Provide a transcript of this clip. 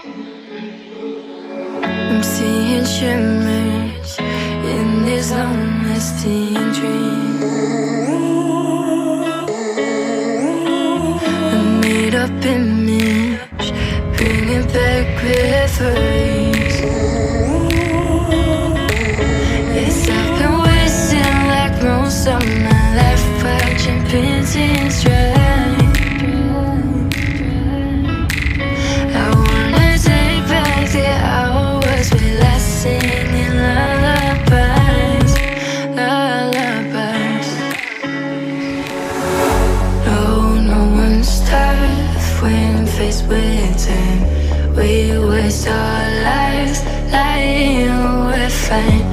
I'm seeing shimmers in these long-lasting dreams. A made-up image, bringing back memories. Yes, I've been wasting like most of my life, watching paintings dry. I wanna take back the hours we last singing lullabies, lullabies. No one's tough when faced with time. We waste our lives lying we're fine.